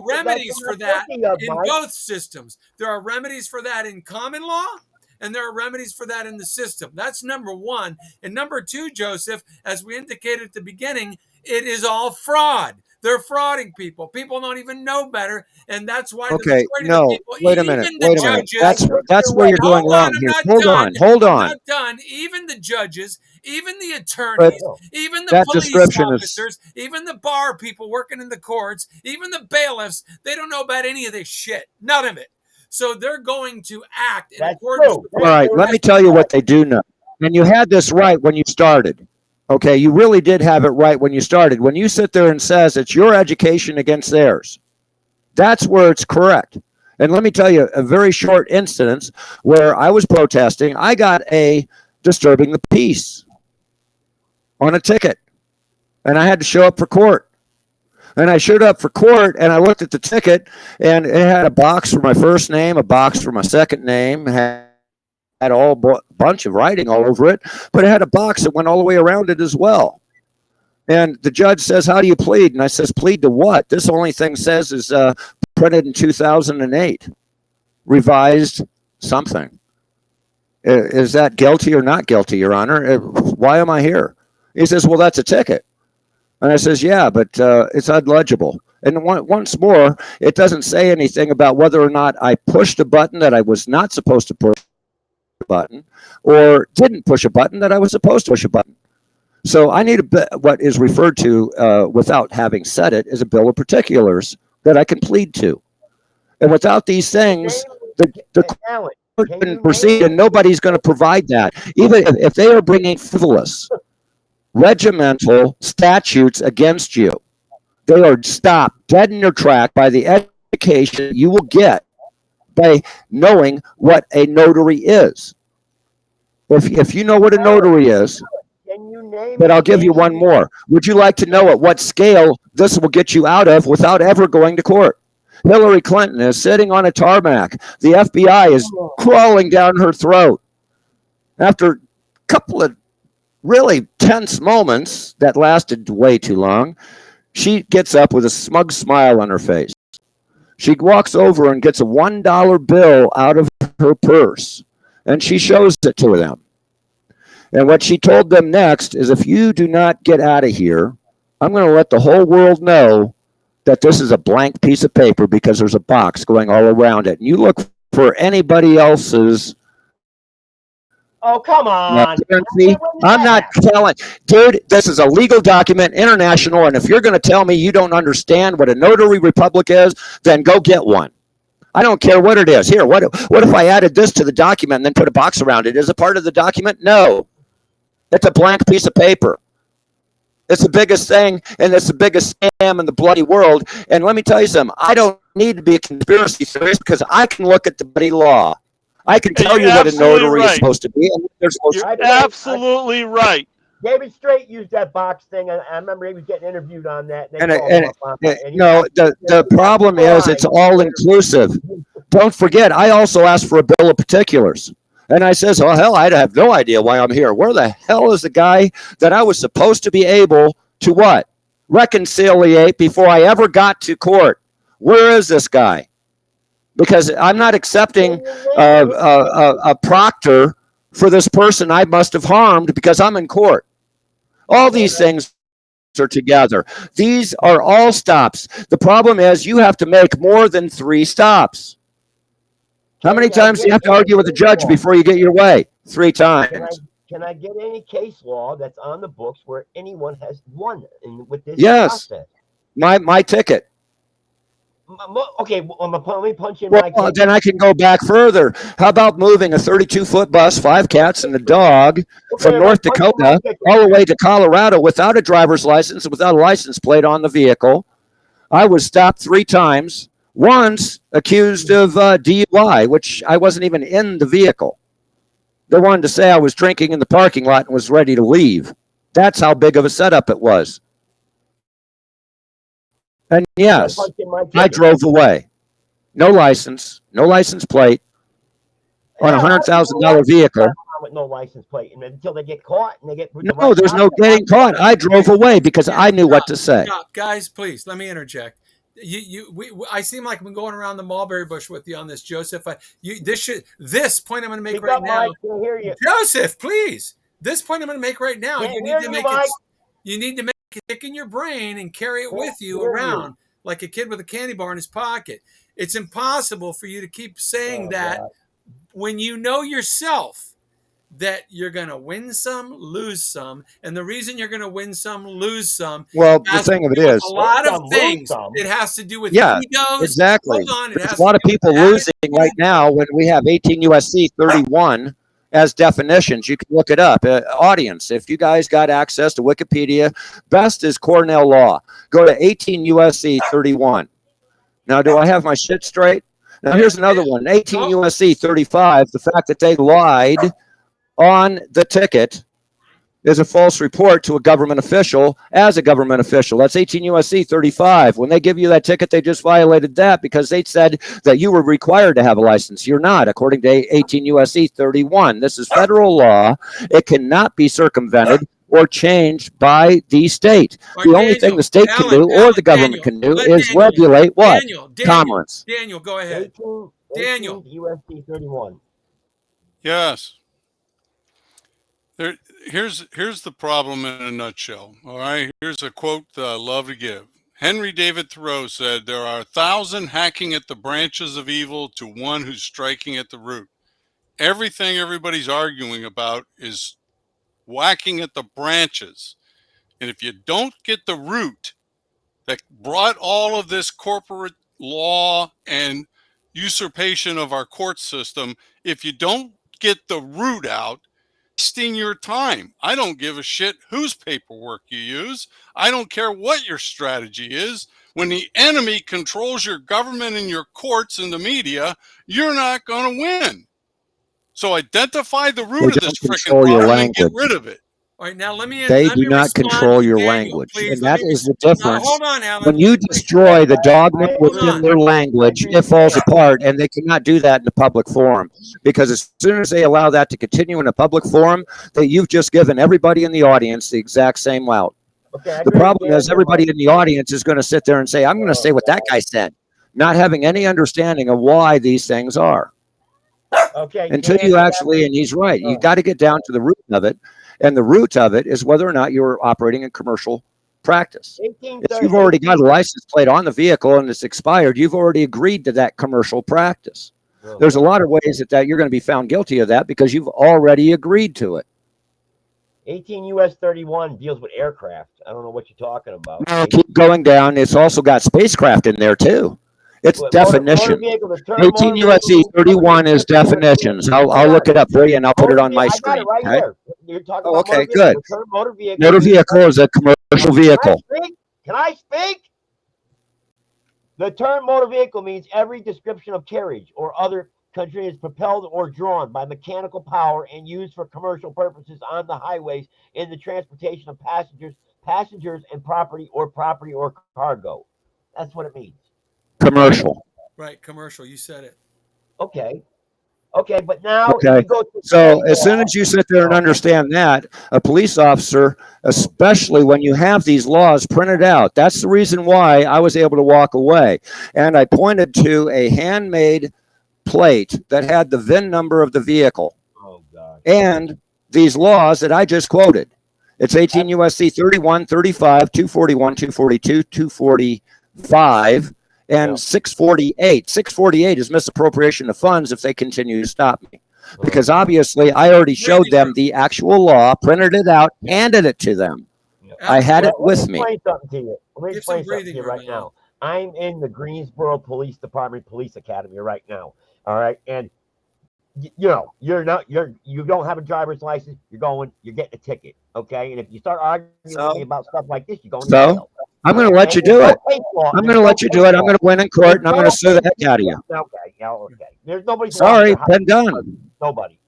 remedies for that in both systems. There are remedies for that in common law, and there are remedies for that in the system. That's number one. And number two, Joseph, as we indicated at the beginning, it is all fraud. They're frauding people. People don't even know better, and that's why. Okay, no, people, wait a minute. That's where you're going wrong here. Hold on. I'm not done. Even the judges, even the attorneys, even the police officers, even the bar people working in the courts, even the bailiffs, they don't know about any of this shit. None of it. So they're going to act in accordance with. All right, let me tell you what they do know. And you had this right when you started. Okay, you really did have it right when you started. When you sit there and says it's your education against theirs, that's where it's correct. And let me tell you a very short instance where I was protesting. I got a disturbing the peace on a ticket, and I had to show up for court. And I showed up for court, and I looked at the ticket, and it had a box for my first name, a box for my second name, had a bunch of writing all over it, but it had a box that went all the way around it as well. And the judge says, how do you plead? And I says, plead to what? This only thing says is printed in 2008, revised something. Is that guilty or not guilty, Your Honor? Why am I here? He says, well, that's a ticket. And I says, yeah, but it's unlegible. And once more, it doesn't say anything about whether or not I pushed a button that I was not supposed to push a button, or didn't push a button that I was supposed to push a button. So I need what is referred to, without having said it, as a bill of particulars that I can plead to. And without these things, the court can proceed, and nobody's going to provide that. Even if they are bringing frivolous, regimental statutes against you, they are stopped dead in your track by the education you will get by knowing what a notary is. If you know what a notary is, but I'll give you one more. Would you like to know at what scale this will get you out of without ever going to court? Hillary Clinton is sitting on a tarmac. The FBI is crawling down her throat. After a couple of really tense moments that lasted way too long, she gets up with a smug smile on her face. She walks over and gets a $1 bill out of her purse, and she shows it to them. And what she told them next is, if you do not get out of here, I'm going to let the whole world know that this is a blank piece of paper, because there's a box going all around it. And you look for anybody else's. Oh, come on. I'm not telling. Dude, this is a legal document, international, and if you're going to tell me you don't understand what a notary republic is, then go get one. I don't care what it is. Here, what if I added this to the document and then put a box around it? Is it part of the document? No. It's a blank piece of paper. It's the biggest thing, and it's the biggest scam in the bloody world. And let me tell you something. I don't need to be a conspiracy theorist, because I can look at the bloody law. I can tell you what a notary is supposed to be. And you're absolutely right. David Straight used that box thing. I remember he was getting interviewed on that. The problem is it's all inclusive. Don't forget, I also asked for a bill of particulars. And I says, oh, hell, I have no idea why I'm here. Where the hell is the guy that I was supposed to be able to what? Reconciliate before I ever got to court. Where is this guy? Because I'm not accepting a proctor for this person I must have harmed because I'm in court. All these things are together. These are all stops. The problem is you have to make more than 3 stops. How many times do you have to argue with the judge before you get your way? 3 times. Can I get any case law that's on the books where anyone has won with this Yes. process? My ticket. Okay, let me punch in Well, my ticket. then I can go back further. How about moving a 32-foot bus, 5 cats and a dog from North Dakota all the way to Colorado without a driver's license, without a license plate on the vehicle? I was stopped 3 times. Once accused of DUI, which I wasn't even in the vehicle. They wanted to say I was drinking in the parking lot and was ready to leave. That's how big of a setup it was. And yes, I drove away. No license plate on a $100,000 vehicle. With no license plate until they get caught and they get. No, there's no getting caught. I drove away because I knew what to say. Stop. Guys, please let me interject. I seem like I'm going around the mulberry bush with you on this, Joseph. This point I'm going to make right now. Joseph, please. This point I'm going to make right now. You need to make it. You need to make it stick in your brain and carry it with you around like a kid with a candy bar in his pocket. It's impossible for you to keep saying that when you know yourself that you're going to win some, lose some, and the reason you're going to win some, lose some. Well, the thing of it is, a lot of things. It has to do with egos. Exactly. There's a lot of people losing right now when we have 18 USC 31 as definitions. You can look it up. Audience, if you guys got access to Wikipedia, best is Cornell Law. Go to 18 USC 31. Now, do I have my shit straight? Now, here's another one. 18 USC 35, the fact that they lied on the ticket is a false report to a government official as a government official. That's 18 USC 35. When they give you that ticket, they just violated that because they said that you were required to have a license. You're not, according to 18 USC 31. This is federal law. It cannot be circumvented or changed by the state. The only thing the state can do or the government can do is regulate what? Commerce. Daniel, go ahead. 18 USC 31. Yes. Here's the problem in a nutshell. All right. Here's a quote that I love to give. Henry David Thoreau said, "There are 1,000 hacking at the branches of evil to one who's striking at the root." Everything everybody's arguing about is whacking at the branches. And if you don't get the root that brought all of this corporate law and usurpation of our court system, if you don't get the root out, wasting your time. I don't give a shit whose paperwork you use. I don't care what your strategy is. When the enemy controls your government and your courts and the media, you're not going to win. So identify the root of this freaking problem and get rid of it. All right, now they do not control your language. Please, and that is the difference. Hold on, Alan. When you destroy the dogma within their language, it falls apart, and they cannot do that in a public forum. Because as soon as they allow that to continue in a public forum, that you've just given everybody in the audience the exact same route. The problem is everybody in the audience is going to sit there and say, I'm going to say what that guy said, not having any understanding of why these things are. Until you actually, and he's right, you've got to get down to the root of it. And the root of it is whether or not you're operating in commercial practice. If you've already got a license plate on the vehicle and it's expired, you've already agreed to that commercial practice. There's a lot of ways that you're going to be found guilty of that because you've already agreed to it. 18 US 31 deals with aircraft. I don't know what you're talking about. No, keep going down. It's also got spacecraft in there too. It's definition. 18 USC 31 is definitions. I'll look it up for you and I'll put it on my screen. Right here. You're talking about okay, good. Motor vehicle is a commercial vehicle. Can I speak? The term motor vehicle means every description of carriage or other country is propelled or drawn by mechanical power and used for commercial purposes on the highways in the transportation of passengers and property or cargo. That's what it means. Commercial. Right, commercial. You said it. Okay. Okay, but now if Okay. you go to So state as soon law, as you sit there and understand that, a police officer, especially when you have these laws printed out, that's the reason why I was able to walk away. And I pointed to a handmade plate that had the VIN number of the vehicle oh God, and these laws that I just quoted. It's 18 USC 31, 35, 241, 242, 245, and Yeah. 648. 648 is misappropriation of funds if they continue to stop me. Because obviously I already showed them the actual law, printed it out, handed it to them. I had it Well, let with me me. explain something to you. Let me Give some explain something to breathing you room, right Alan. now. I'm in the Greensboro Police Department Police Academy right now. All right, and you know, you don't have a driver's license. You're getting a ticket. Okay, and if you start arguing with me about stuff like this, you're going to So jail. I'm going to let Okay? you do There's it. no case law. I'm There's going to no let you case do it. I'm law. going to win in court There's and I'm going to sue the heck out of you. Okay, yeah, okay. There's nobody's lost Sorry, their house. been done. Nobody.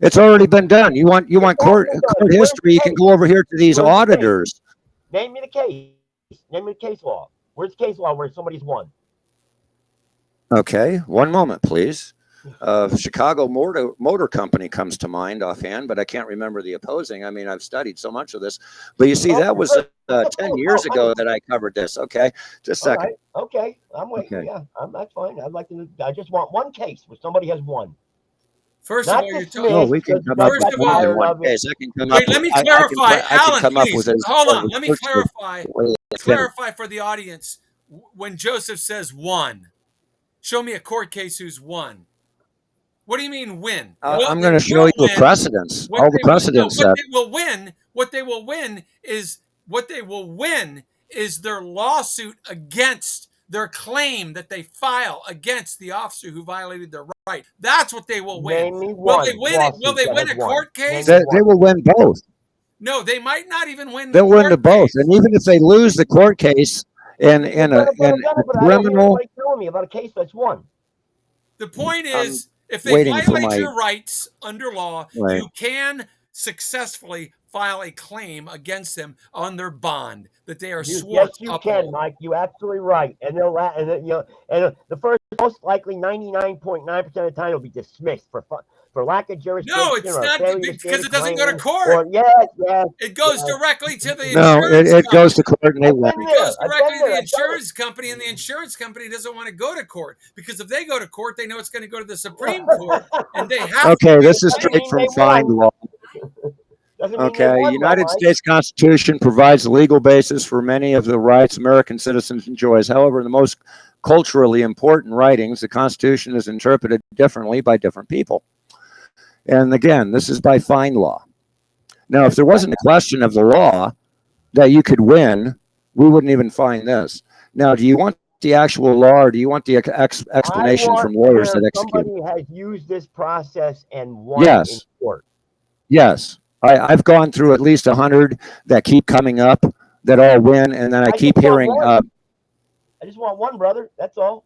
It's already been done. You want It's court already done. court Where's history? the You can case? go over here to these Where's the case? auditors. Name me the case. Name me the case law. Where's the case law where somebody's won? Okay, one moment, please. Chicago Motor Company comes to mind offhand, but I can't remember the opposing. I mean, I've studied so much of this. But you see, that was 10 years ago that I covered this. Okay, just a All second. right. Okay. I'm waiting. Okay. Yeah, that's fine. I'd like to. I just want one case where somebody has won. First of Not all, you're dismissed. talking. Oh, we can because come you up guys First with got of all- more than tired one of it. case. I can come Wait, up let with. me clarify, I can Alan. come up Please with hold on. Let me search clarify. for- Clarify for the audience. When Joseph says won, show me a court case who's won. What do you mean win? Well, I'm they going to show will you a win. precedence. What All the they will, no, precedents what set. they will win. What they will win is their lawsuit against their claim that they file against the officer who violated their right. That's what they will win. Name me Will one they win it? Will lawsuit they that win has a won. court case? Name me They will win both. No, they might not even win the They'll win court the both. case. And even if they lose the court case in a But I don't hear criminal, anybody telling me about a case that's won. The point I'm is, if they waiting for violate my your rights under law, right. you can successfully file a claim against them on their bond that they are sworn Yes, to you uphold. can, Mike. You're absolutely right. And they'll and you know, and the first most likely 99.9% of the time it'll be dismissed for lack of jurisdiction No, it's or not failure to because state a it doesn't go to claim. court. Or yes. It goes directly to the No, insurance it company. goes to court and they I've win. been It there. goes I've directly been to there. the I've done it. insurance company, and the insurance company doesn't want to go to court because if they go to court, they know it's going to go to the Supreme Court, and they have Okay, to. this is Doesn't straight mean from they Find won. Law. Doesn't mean they Okay, won, United Mike. States Constitution provides the legal basis for many of the rights American citizens enjoy. However, the most culturally important writings, the Constitution is interpreted differently by different people. And again, this is by Find Law. Now, if there wasn't a question of the law that you could win, we wouldn't even find this. Now, do you want the actual law or do you want the explanation from lawyers that execute? Somebody has used this process and won Yes. in court. Yes. I've gone through at least 100 that keep coming up that all win, and then I keep just want hearing. one. I just want one, brother. That's all.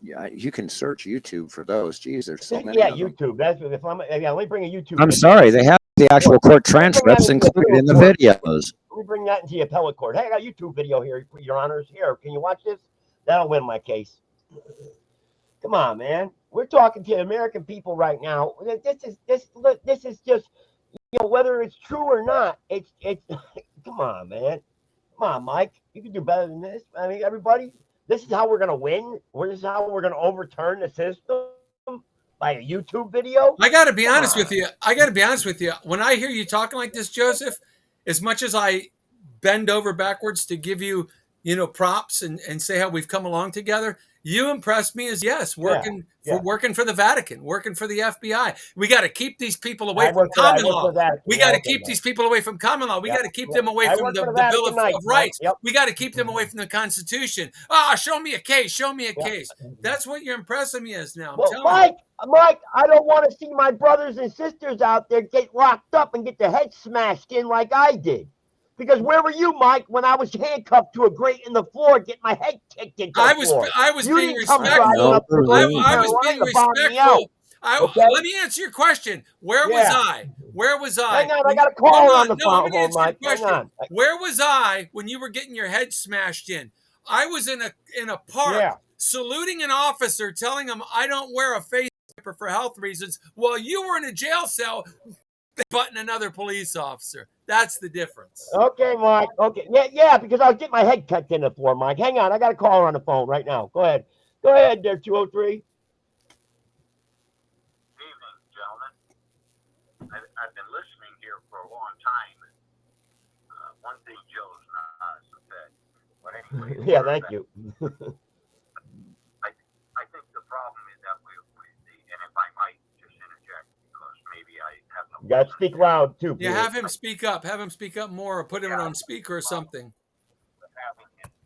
Yeah, you can search YouTube for those. Geez, there's so many. Yeah, of them. YouTube. That's if I'm. Yeah, let me bring a YouTube. I'm video. sorry, they have the actual court transcripts into the included in the appellate videos. Let me bring that into the appellate court. Hey, I got a YouTube video here, Your Honors. Here, can you watch this? That'll win my case. Come on, man. We're talking to the American people right now. This is just, you know, whether it's true or not. It's. Come on, man. Come on, Mike. You can do better than this. I mean, everybody. This is how we're gonna win. This is how we're gonna overturn the system by a YouTube video. I got to be honest with you. When I hear you talking like this, Joseph, as much as I bend over backwards to give you, props and say how we've come along together, you impressed me as working for the Vatican, working for the FBI. We got to keep these people away from common law. We got to keep these people away from common law. We got to keep them away from the Bill of Rights. We got to keep them away from the Constitution. Show me a case. Show me a case. That's what you're impressing me as now. I'm telling you. Mike, I don't want to see my brothers and sisters out there get locked up and get their heads smashed in like I did. Because where were you, Mike, when I was handcuffed to a grate in the floor, getting my head kicked into the floor? I was You being didn't come respectful. driving up to I was being respectful. Okay? Let me answer your question. Where was I? Where was I? Hang on, I got a caller on the phone, Let me answer Mike. your Hang question. on. Where was I when you were getting your head smashed in? I was in a park saluting an officer, telling him, I don't wear a face wiper for health reasons, while you were in a jail cell butting another police officer. That's the difference. Okay, Mike. Okay. Yeah, because I was getting my head kicked in the floor, Mike. Hang on. I got a caller on the phone right now. Go ahead. Go ahead there, 203. Evening, gentlemen. I've been listening here for a long time. One thing Joe's not a fed. But anyway. Yeah, thank you. I think the problem is that and if I might just interject, because maybe I have no. You got to speak loud, too. Yeah, Peter. have him speak up. Have him speak up more, or put him on speaker or something.